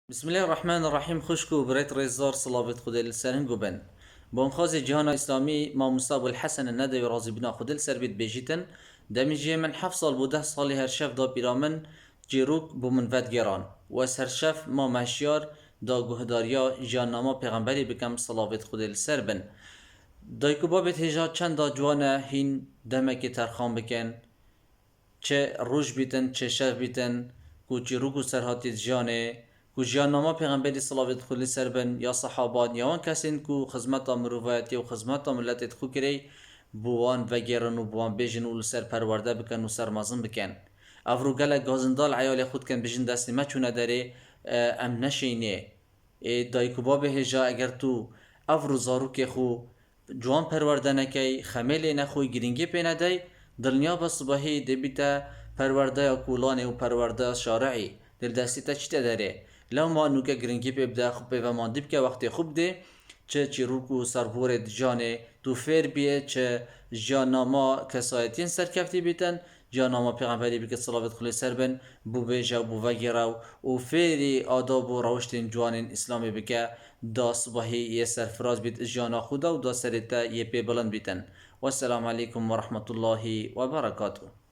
بسم الله الرحمن الرحیم. خوشکو برایت ریزدار صلوات خود سرهنگ بن بانخواز جهان اسلامی ما مصاب الحسن ندوی رازی بنا خود سر بید بیجیتن دمیجی من 7 سال بوده سالی هر شف دا پیرامن جیروک بو من ود گران و از هر شف ما مشیار دا گهداریا جاننامه پیغمبری بکم صلوات خود سر بن دایکو بابت هجا چند دا جوانه هین دمکی ترخان بکن چه روش بیتن چه شف بیتن کو جیروک و سرهاتی جانه کو جیاننامه پیغمبری صلوات خلی سر بن یا صحابان یا وان کسین کو خدمت مروایتی و خدمت ملت خو کری بوان وگرن و بوان بیجن و سر پرورده بکن و سر مازن بکن افرو گله گازندال عیال خود کن بجن دستی ما چونه داره ام نشینه دایکو باب هجا اگر تو افرو زارو که خو جوان پرورده نکی خمیل نخوی گرینگی پی ندای دلنیا با صبحی دبیتا پرورده کولانه و پرورده شارعی دل دستی تا چی داره لو ما نوکه گرینگی پی بده خوب پی و ماندیب که وقتی خوب ده چه چیروکو سربور جانه تو فیر بیه چه جاناما کسایتین سرکفتی بیتن جاناما پیغمبری بکت صلوات خلی سر بن بو بیجا بو وگیراو و فیری آداب و روشتین جوانین اسلامی بکه دا صبحی یه سرفراز بیت جانا خدا و دا سرتا یه پی بلند بیتن والسلام علیکم ورحمة الله وبركاته.